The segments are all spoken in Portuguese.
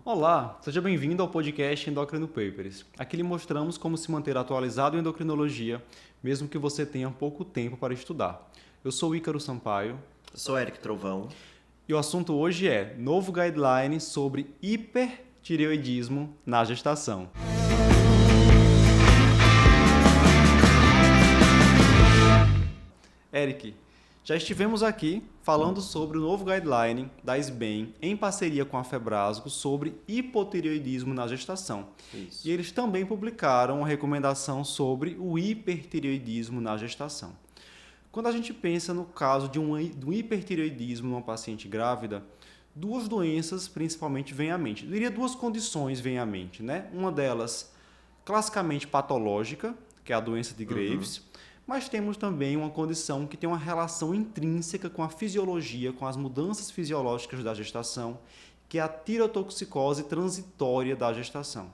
Olá, seja bem-vindo ao podcast Endocrino Papers. Aqui lhe mostramos como se manter atualizado em endocrinologia, mesmo que você tenha pouco tempo para estudar. Eu sou Ícaro Sampaio. Eu sou Eric Trovão. E o assunto hoje é novo guideline sobre hipertireoidismo na gestação. Eric, já estivemos aqui falando sobre o novo guideline da SBEM em parceria com a Febrasgo sobre hipotireoidismo na gestação. Isso. E eles também publicaram uma recomendação sobre o hipertireoidismo na gestação. Quando a gente pensa no caso de um hipertireoidismo numa paciente grávida, duas doenças principalmente vêm à mente. Eu diria duas condições vêm à mente, né? Uma delas classicamente patológica, que é a doença de Graves, mas temos também uma condição que tem uma relação intrínseca com a fisiologia, com as mudanças fisiológicas da gestação, que é a tireotoxicose transitória da gestação.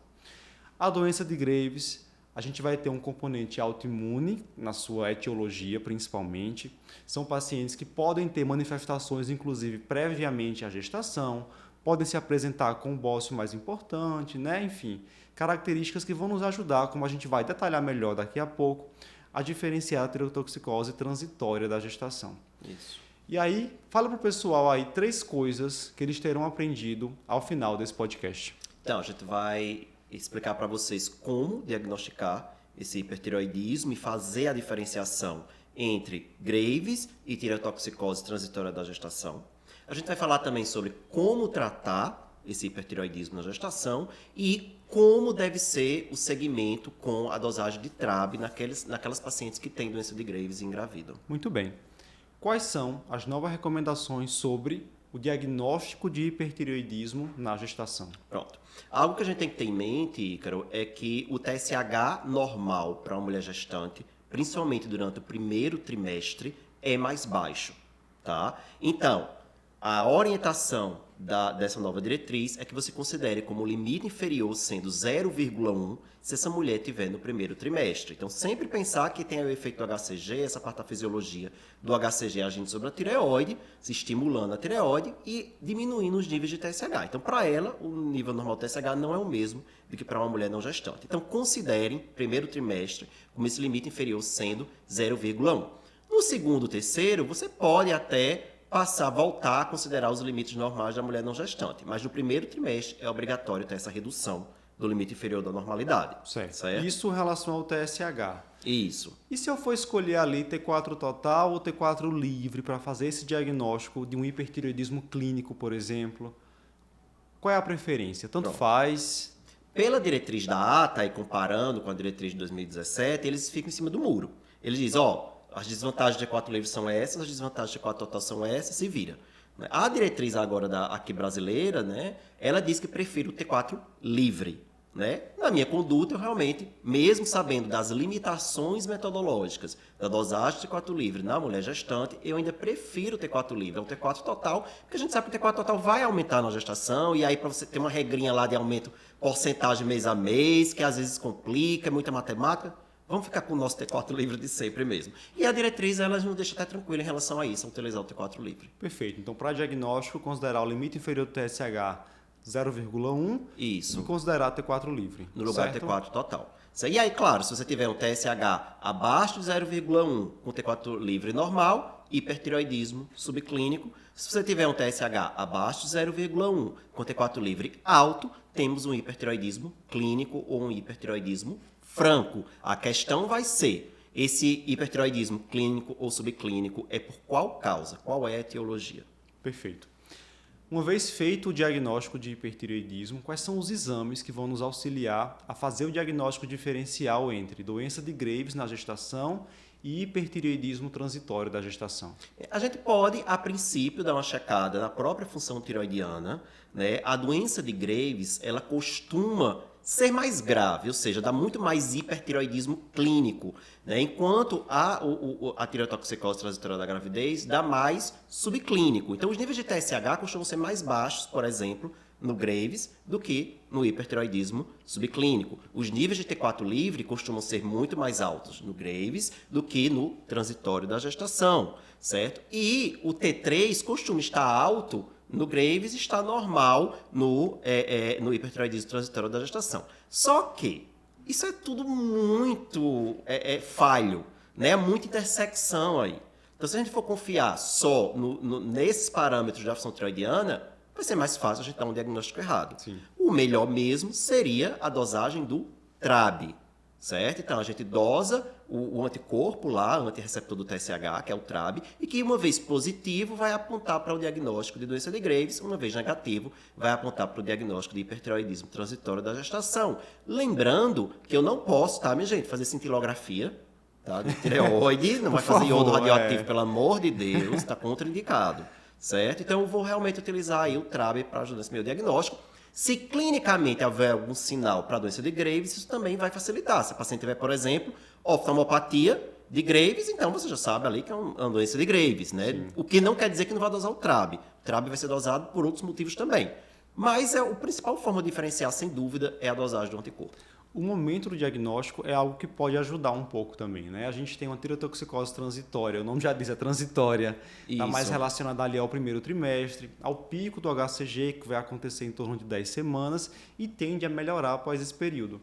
A doença de Graves, a gente vai ter um componente autoimune, na sua etiologia principalmente. São pacientes que podem ter manifestações, inclusive, previamente à gestação, podem se apresentar com um bócio mais importante, né? Enfim, características que vão nos ajudar, como a gente vai detalhar melhor daqui a pouco, a diferenciar a tireotoxicose transitória da gestação. Isso. E aí, fala para o pessoal aí 3 coisas que eles terão aprendido ao final desse podcast. Então, a gente vai explicar para vocês como diagnosticar esse hipertireoidismo e fazer a diferenciação entre Graves e tireotoxicose transitória da gestação. A gente vai falar também sobre como tratar esse hipertireoidismo na gestação e como deve ser o segmento com a dosagem de TRAB naquelas pacientes que têm doença de Graves e engravidam. Muito bem. Quais são as novas recomendações sobre o diagnóstico de hipertireoidismo na gestação? Pronto. Algo que a gente tem que ter em mente, Ícaro, é que o TSH normal para uma mulher gestante, principalmente durante o primeiro trimestre, é mais baixo, tá? Então, a orientação dessa nova diretriz é que você considere como limite inferior sendo 0,1 se essa mulher tiver no primeiro trimestre. Então, sempre pensar que tem o efeito do HCG, essa parte da fisiologia do HCG agindo sobre a tireoide, se estimulando a tireoide e diminuindo os níveis de TSH. Então, para ela, o nível normal de TSH não é o mesmo do que para uma mulher não gestante. Então, considerem primeiro trimestre como esse limite inferior sendo 0,1. No segundo, terceiro, você pode até voltar a considerar os limites normais da mulher não gestante. Mas no primeiro trimestre é obrigatório ter essa redução do limite inferior da normalidade. Certo. Isso em relação ao TSH. Isso. E se eu for escolher ali T4 total ou T4 livre para fazer esse diagnóstico de um hipertireoidismo clínico, por exemplo, qual é a preferência? Tanto faz. Pela diretriz da ATA e comparando com a diretriz de 2017, eles ficam em cima do muro. Eles dizem, as desvantagens de T4 livre são essas, as desvantagens de T4 total são essas, se vira. A diretriz agora aqui brasileira, né, ela diz que prefiro o T4 livre. Né? Na minha conduta, eu realmente, mesmo sabendo das limitações metodológicas da dosagem de T4 livre na mulher gestante, eu ainda prefiro o T4 livre ao T4 total, porque a gente sabe que o T4 total vai aumentar na gestação, e aí para você ter uma regrinha lá de aumento porcentagem mês a mês, que às vezes complica, é muita matemática, vamos ficar com o nosso T4 livre de sempre mesmo. E a diretriz, ela nos deixa até tranquilo em relação a isso, a utilizar o T4 livre. Perfeito. Então, para diagnóstico, considerar o limite inferior do TSH 0,1 Isso. E considerar T4 livre. No lugar certo? do T4 total. E aí, claro, se você tiver um TSH abaixo de 0,1 com T4 livre normal, hipertireoidismo subclínico. Se você tiver um TSH abaixo de 0,1 com T4 livre alto, temos um hipertireoidismo clínico ou um hipertireoidismo franco. A questão vai ser, esse hipertireoidismo clínico ou subclínico é por qual causa? Qual é a etiologia? Perfeito. Uma vez feito o diagnóstico de hipertireoidismo, quais são os exames que vão nos auxiliar a fazer o diagnóstico diferencial entre doença de Graves na gestação e hipertireoidismo transitório da gestação? A gente pode, a princípio, dar uma checada na própria função tireoidiana, né? A doença de Graves, ela costuma ser mais grave, ou seja, dá muito mais hipertireoidismo clínico, né? Enquanto a tireotoxicose transitória da gravidez dá mais subclínico. Então, os níveis de TSH costumam ser mais baixos, por exemplo, no Graves do que no hipertireoidismo subclínico. Os níveis de T4 livre costumam ser muito mais altos no Graves do que no transitório da gestação, certo? E o T3 costuma estar alto no Graves, está normal no hipertireoidismo transitório da gestação. Só que isso é tudo muito falho, né? Muita intersecção aí. Então, se a gente for confiar só nesses parâmetros da função tireoidiana, vai ser mais fácil a gente dar um diagnóstico errado. Sim. O melhor mesmo seria a dosagem do TRAB, certo? Então, a gente dosa o anticorpo lá, o antirreceptor do TSH, que é o TRAB, e que, uma vez positivo, vai apontar para o diagnóstico de doença de Graves, uma vez negativo, vai apontar para o diagnóstico de hipertireoidismo transitório da gestação. Lembrando que eu não posso, tá, minha gente, fazer cintilografia, tá, de tireoide, não vai fazer iodo radioativo, pelo amor de Deus, está contraindicado, certo? Então, eu vou realmente utilizar aí o TRAB para ajudar nesse meu diagnóstico. Se clinicamente houver algum sinal para a doença de Graves, isso também vai facilitar. Se a paciente tiver, por exemplo, oftalmopatia de Graves, então você já sabe ali que é uma doença de Graves, né? Sim. O que não quer dizer que não vai dosar o TRAB. O TRAB vai ser dosado por outros motivos também. Mas a principal forma de diferenciar, sem dúvida, é a dosagem do anticorpo. O momento do diagnóstico é algo que pode ajudar um pouco também, né? A gente tem uma tireotoxicose transitória, o nome já diz, é transitória. Está mais relacionada ali ao primeiro trimestre, ao pico do HCG, que vai acontecer em torno de 10 semanas e tende a melhorar após esse período.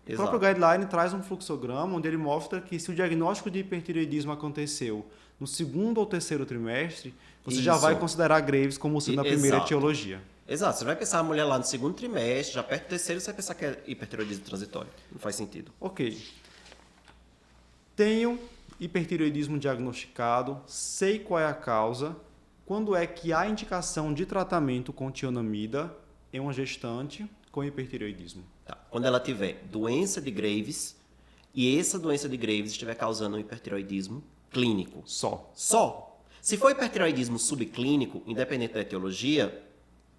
O próprio guideline traz um fluxograma onde ele mostra que se o diagnóstico de hipertireoidismo aconteceu no segundo ou terceiro trimestre, você já vai considerar Graves como sendo a primeira etiologia. Exato. Você vai pensar a mulher lá no segundo trimestre, já perto do terceiro, você vai pensar que é hipertireoidismo transitório. Não faz sentido. Ok. Tenho hipertireoidismo diagnosticado, sei qual é a causa, quando é que há indicação de tratamento com tionamida em uma gestante com hipertireoidismo? Tá. Quando ela tiver doença de Graves e essa doença de Graves estiver causando um hipertireoidismo clínico. Só. Se for hipertireoidismo subclínico, independente da etiologia,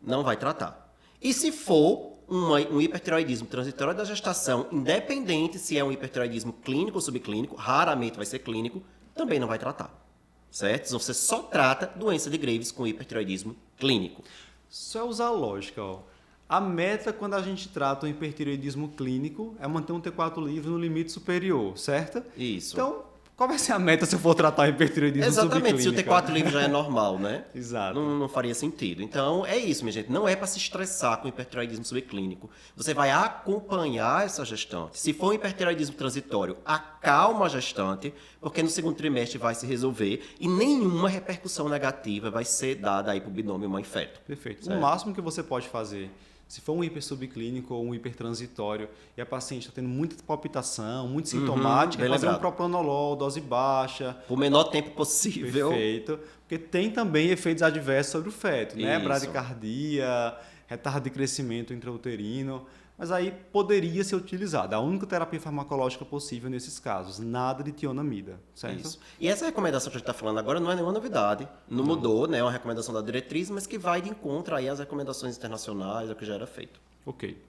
não vai tratar. E se for um hipertireoidismo transitório da gestação, independente se é um hipertireoidismo clínico ou subclínico, raramente vai ser clínico, também não vai tratar. Certo? Então você só trata doença de Graves com hipertireoidismo clínico. Só usar a lógica, ó. A meta quando a gente trata o hipertireoidismo clínico é manter um T4 livre no limite superior, certo? Isso. Então, qual vai ser a meta se eu for tratar o hipertireoidismo subclínico? Exatamente, se o T4 livre já é normal, né? Exato. Não faria sentido. Então, é isso, minha gente. Não é para se estressar com o hipertireoidismo subclínico. Você vai acompanhar essa gestante. Se for um hipertireoidismo transitório, acalma a gestante, porque no segundo trimestre vai se resolver e nenhuma repercussão negativa vai ser dada aí para o binômio mãe-feto. Perfeito. Certo? O máximo que você pode fazer, se for um hipersubclínico ou um hipertransitório e a paciente está tendo muita palpitação, muito sintomática, fazer um propranolol, dose baixa. O menor tempo possível. Perfeito. Porque tem também efeitos adversos sobre o feto, né? Bradicardia, retardo de crescimento intrauterino. Mas aí poderia ser utilizada. A única terapia farmacológica possível nesses casos. Nada de tionamida, certo? Isso. E essa recomendação que a gente está falando agora não é nenhuma novidade. Não mudou, né? É uma recomendação da diretriz, mas que vai de encontro aí às recomendações internacionais, ao que já era feito. Ok.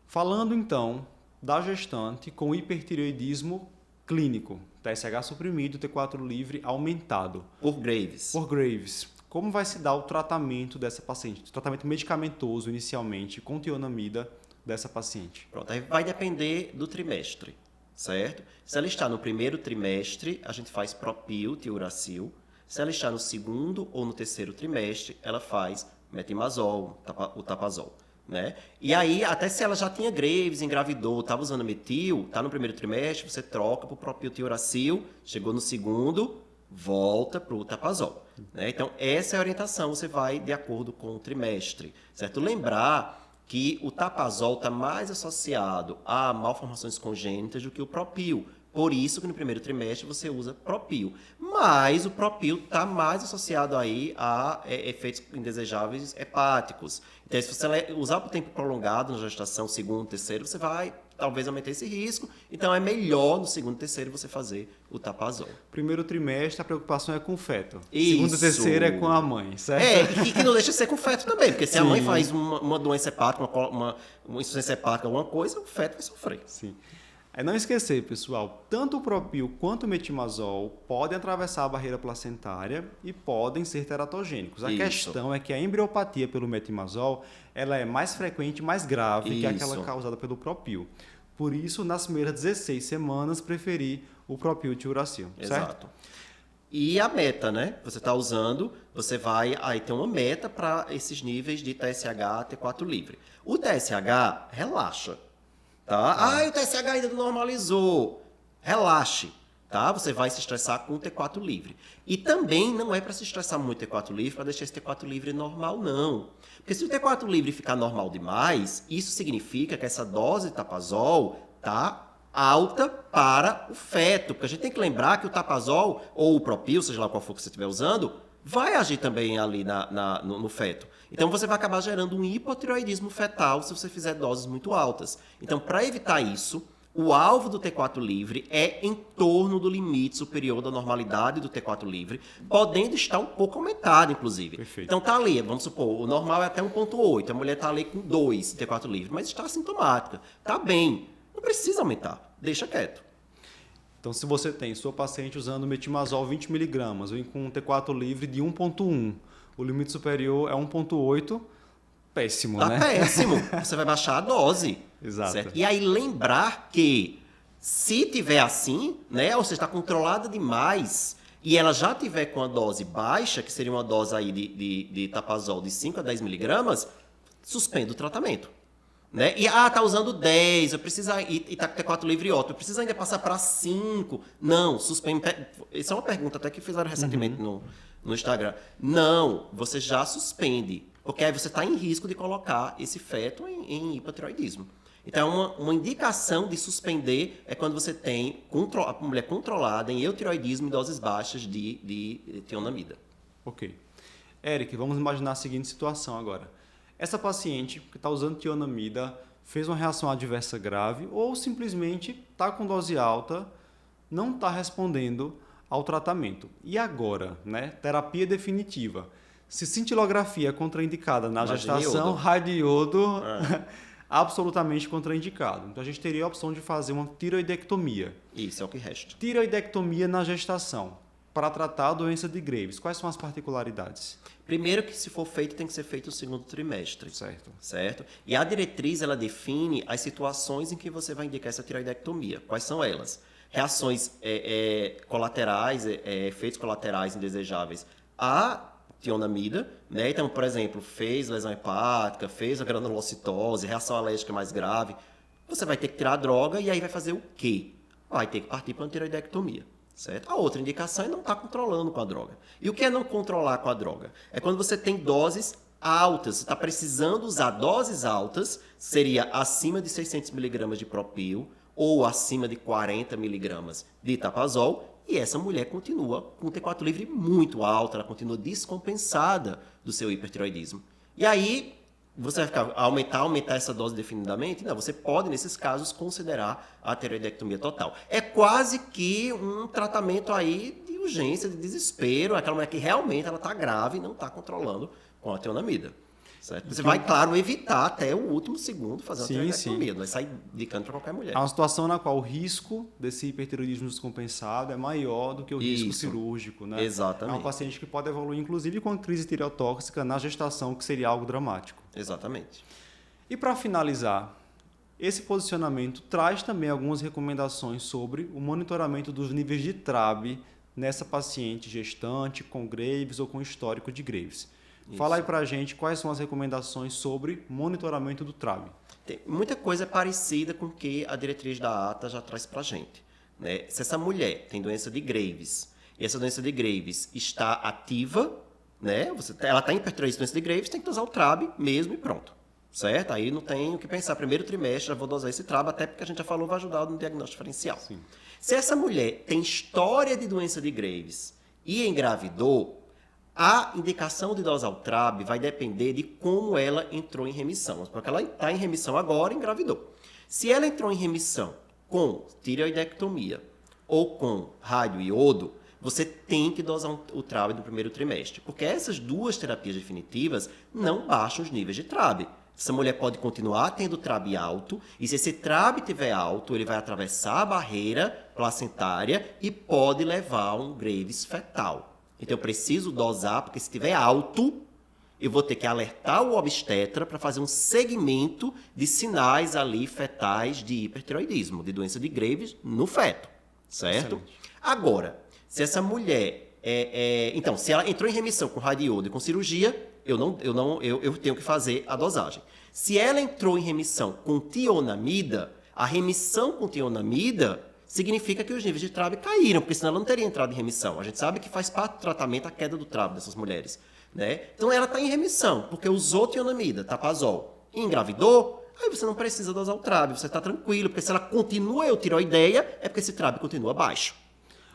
Falando então da gestante com hipertireoidismo clínico, TSH suprimido, T4 livre aumentado. Por Graves. Como vai se dar o tratamento dessa paciente? O tratamento medicamentoso, inicialmente, com tionamida dessa paciente? Pronto, aí vai depender do trimestre, certo? Se ela está no primeiro trimestre, a gente faz propil, tiuracil. Se ela está no segundo ou no terceiro trimestre, ela faz metimazol, o tapazol, né? E aí, até se ela já tinha Graves, engravidou, estava usando metil, está no primeiro trimestre, você troca para o propil, tiuracil, chegou no segundo, volta para o tapazol. Né? Então, essa é a orientação, você vai de acordo com o trimestre. Certo? Lembrar que o tapazol está mais associado a malformações congênitas do que o propil. Por isso que no primeiro trimestre você usa propil. Mas o propil está mais associado aí a efeitos indesejáveis hepáticos. Então, se você usar por tempo prolongado na gestação, segundo, terceiro, você vai talvez aumentar esse risco. Então, é melhor no segundo e terceiro você fazer o tapazol. Primeiro trimestre, a preocupação é com o feto. Isso. Segundo e terceiro é com a mãe, certo? E que não deixa de ser com o feto também. Porque se a mãe faz uma doença hepática, uma insuficiência hepática, alguma coisa, o feto vai sofrer. Sim. É não esquecer, pessoal, tanto o propil quanto o metimazol podem atravessar a barreira placentária e podem ser teratogênicos. A questão é que a embriopatia pelo metimazol ela é mais frequente e mais grave que aquela causada pelo propil. Por isso, nas primeiras 16 semanas, preferir o propil tiuracil, certo? E a meta, né? Você está usando, você vai aí ter uma meta para esses níveis de TSH, T4 livre. O TSH, relaxa, tá? O TSH ainda não normalizou. Relaxe, tá? Você vai se estressar com o T4 livre. E também não é para se estressar muito o T4 livre para deixar esse T4 livre normal, não. Porque se o T4 livre ficar normal demais, isso significa que essa dose de tapazol tá alta para o feto. Porque a gente tem que lembrar que o tapazol, ou o propil, seja lá qual for que você estiver usando, vai agir também ali no feto. Então você vai acabar gerando um hipotireoidismo fetal se você fizer doses muito altas. Então, para evitar isso, o alvo do T4 livre é em torno do limite superior da normalidade do T4 livre, podendo estar um pouco aumentado, inclusive. Perfeito. Então tá ali, vamos supor, o normal é até 1,8, a mulher tá ali com 2 T4 livre, mas está assintomática, tá bem. Não precisa aumentar, deixa quieto. Então, se você tem sua paciente usando metimazol 20mg ou com um T4 livre de 1,1, o limite superior é 1,8, péssimo, né? Péssimo. Você vai baixar a dose. Exato. Certo? E aí lembrar que se tiver assim, né, ou seja, está controlada demais, e ela já tiver com a dose baixa, que seria uma dose aí de tapazol de 5 a 10 miligramas, suspenda o tratamento. Né? E, tá usando 10, eu preciso, e tá com T4 livre ótimo, eu preciso ainda passar para 5. Não, suspende. Isso é uma pergunta até que fizeram recentemente no Instagram. Não, você já suspende, porque aí você está em risco de colocar esse feto em hipotireoidismo. Então, uma indicação de suspender é quando você tem a mulher controlada em eutireoidismo em doses baixas de tionamida. Ok. Eric, vamos imaginar a seguinte situação agora. Essa paciente que está usando tionamida fez uma reação adversa grave ou simplesmente está com dose alta, não está respondendo ao tratamento. E agora, né? Terapia definitiva. Se cintilografia é contraindicada na gestação, radioiodo absolutamente contraindicado. Então a gente teria a opção de fazer uma tireoidectomia. Isso é o que resta. Tireoidectomia na gestação para tratar a doença de Graves. Quais são as particularidades? Primeiro que se for feito, tem que ser feito no segundo trimestre. Certo. E a diretriz, ela define as situações em que você vai indicar essa tireoidectomia. Quais são elas? Reações colaterais, efeitos colaterais indesejáveis à tionamida, né? Então, por exemplo, fez lesão hepática, fez a granulocitose, reação alérgica mais grave. Você vai ter que tirar a droga e aí vai fazer o quê? Vai ter que partir para uma tireoidectomia. Certo? A outra indicação é não estar controlando com a droga. E o que é não controlar com a droga? É quando você tem doses altas, você está precisando usar doses altas, seria acima de 600 miligramas de propil ou acima de 40 miligramas de tapazol, e essa mulher continua com o T4 livre muito alto, ela continua descompensada do seu hipertireoidismo. E aí, você vai ficar, aumentar essa dose definidamente? Não, você pode, nesses casos, considerar a tireoidectomia total. É quase que um tratamento aí de urgência, de desespero, aquela mulher que realmente ela está grave e não está controlando com a tionamida. Certo? Você vai, claro, evitar até o último segundo fazer uma tireoidectomia, não vai sair indicando para qualquer mulher. É uma situação na qual o risco desse hipertireoidismo descompensado é maior do que o risco cirúrgico, né? Exatamente. É um paciente que pode evoluir, inclusive, com crise tireotóxica na gestação, que seria algo dramático. Exatamente. E para finalizar, esse posicionamento traz também algumas recomendações sobre o monitoramento dos níveis de TRAB nessa paciente gestante com Graves ou com histórico de Graves. Fala aí pra gente quais são as recomendações sobre monitoramento do TRAB. Tem muita coisa parecida com o que a diretriz da ATA já traz pra gente. Né? Se essa mulher tem doença de Graves e essa doença de Graves está ativa, né? Ela está em hipertireoidismo, doença de Graves, tem que dosar o TRAB mesmo e pronto. Certo? Aí não tem o que pensar. Primeiro trimestre já vou dosar esse TRAB, até porque a gente já falou, vai ajudar no diagnóstico diferencial. Sim. Se essa mulher tem história de doença de Graves e engravidou, a indicação de dosar o TRAB vai depender de como ela entrou em remissão. Porque ela está em remissão agora e engravidou. Se ela entrou em remissão com tireoidectomia ou com radioiodo, você tem que dosar o TRAB no primeiro trimestre. Porque essas duas terapias definitivas não baixam os níveis de TRAB. Essa mulher pode continuar tendo TRAB alto, e se esse TRAB estiver alto, ele vai atravessar a barreira placentária e pode levar a um Graves fetal. Então eu preciso dosar, porque se estiver alto, eu vou ter que alertar o obstetra para fazer um segmento de sinais ali fetais de hipertireoidismo, de doença de Graves no feto, certo? Excelente. Agora, se essa mulher Então, se ela entrou em remissão com radiodo e com cirurgia, eu tenho que fazer a dosagem. Se ela entrou em remissão com tionamida, a remissão com tionamida significa que os níveis de TRAB caíram, porque senão ela não teria entrado em remissão. A gente sabe que faz parte do tratamento a queda do TRAB dessas mulheres, né? Então ela está em remissão, porque usou tionamida, tapazol, e engravidou, aí você não precisa dosar o TRAB, você está tranquilo, porque se ela continua eutiroideia, é porque esse TRAB continua baixo.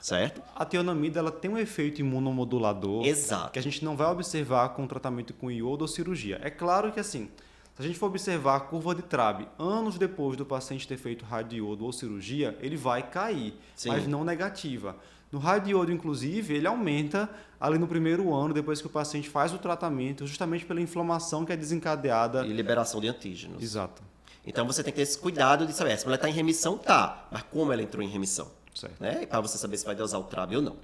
Certo? A tionamida ela tem um efeito imunomodulador. Exato. Que a gente não vai observar com tratamento com iodo ou cirurgia. É claro que assim, se a gente for observar a curva de TRAB anos depois do paciente ter feito radiodo ou cirurgia, ele vai cair, Sim. mas não negativa. No radiodo, inclusive, ele aumenta ali no primeiro ano, depois que o paciente faz o tratamento, justamente pela inflamação que é desencadeada. E liberação de antígenos. Exato. Então você tem que ter esse cuidado de saber, se ela está em remissão, tá, mas como ela entrou em remissão? Certo. Né? Para você saber se vai dosar o TRAB ou não.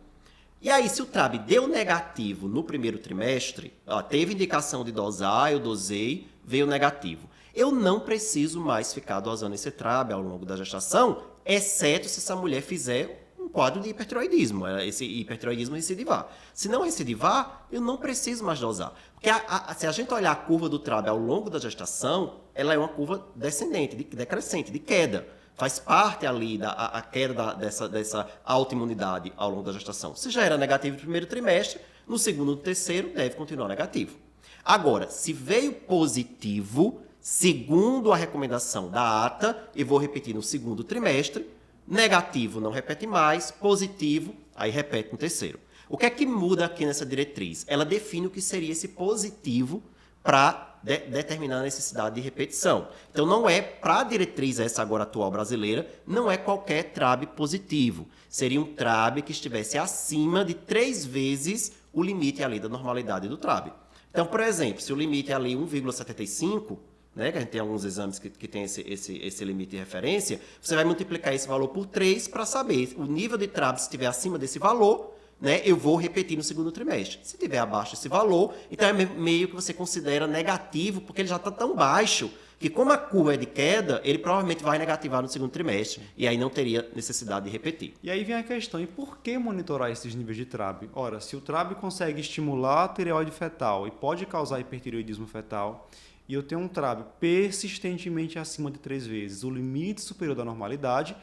E aí, se o TRAB deu negativo no primeiro trimestre, teve indicação de dosar, eu dosei, veio negativo. Eu não preciso mais ficar dosando esse TRAB ao longo da gestação, exceto se essa mulher fizer um quadro de hipertiroidismo, esse hipertiroidismo recidivar. Se não recidivar, eu não preciso mais dosar. Porque se a gente olhar a curva do TRAB ao longo da gestação, ela é uma curva descendente, decrescente, de queda. Faz parte ali a queda dessa autoimunidade ao longo da gestação. Se já era negativo no primeiro trimestre, no segundo e no terceiro deve continuar negativo. Agora, se veio positivo, segundo a recomendação da ATA, e vou repetir no segundo trimestre, negativo não repete mais, positivo, aí repete no terceiro. O que é que muda aqui nessa diretriz? Ela define o que seria esse positivo para determinar a necessidade de repetição. Então, não é, para a diretriz essa agora atual brasileira, não é qualquer TRAB positivo. Seria um TRAB que estivesse acima de 3 vezes o limite ali da normalidade do TRAB. Então, por exemplo, se o limite é ali 1,75, né, que a gente tem alguns exames que tem esse limite de referência, você vai multiplicar esse valor por 3 para saber o nível de TRAB, se estiver acima desse valor, né, eu vou repetir no segundo trimestre. Se estiver abaixo desse valor, então é meio que você considera negativo, porque ele já está tão baixo que, como a curva é de queda, ele provavelmente vai negativar no segundo trimestre e aí não teria necessidade de repetir. E aí vem a questão, e por que monitorar esses níveis de TRAB? Ora, se o TRAB consegue estimular a tireoide fetal e pode causar hipertireoidismo fetal, e eu tenho um TRAB persistentemente acima de 3 vezes o limite superior da normalidade,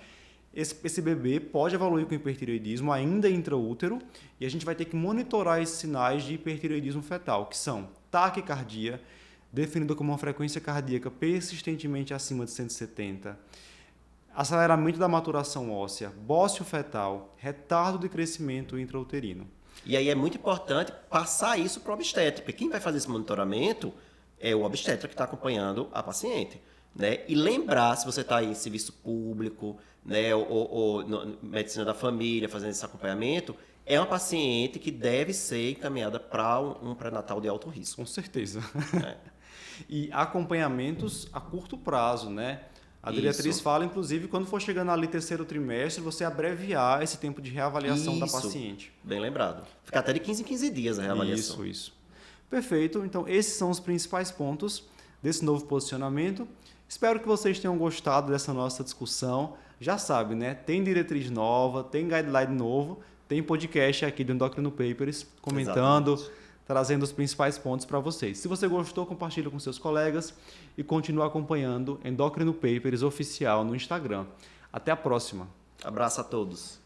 esse bebê pode evoluir com hipertireoidismo ainda intraútero e a gente vai ter que monitorar esses sinais de hipertireoidismo fetal, que são taquicardia, definida como uma frequência cardíaca persistentemente acima de 170, aceleramento da maturação óssea, bócio fetal, retardo de crescimento intrauterino. E aí é muito importante passar isso para o obstetra, porque quem vai fazer esse monitoramento é o obstetra que está acompanhando a paciente. Né? E lembrar, se você está em serviço público, né, ou medicina da família, fazendo esse acompanhamento, é uma paciente que deve ser encaminhada para um pré-natal de alto risco. Com certeza. É. E acompanhamentos a curto prazo, né? A diretriz fala, inclusive, quando for chegando ali terceiro trimestre, você abreviar esse tempo de reavaliação da paciente. Bem lembrado. Fica até de 15 em 15 dias a reavaliação. Isso. Perfeito. Então, esses são os principais pontos desse novo posicionamento. Espero que vocês tenham gostado dessa nossa discussão. Já sabe, né? Tem diretriz nova, tem guideline novo, tem podcast aqui do Endocrino Papers comentando, exatamente, trazendo os principais pontos para vocês. Se você gostou, compartilhe com seus colegas e continue acompanhando Endocrino Papers Oficial no Instagram. Até a próxima. Abraço a todos.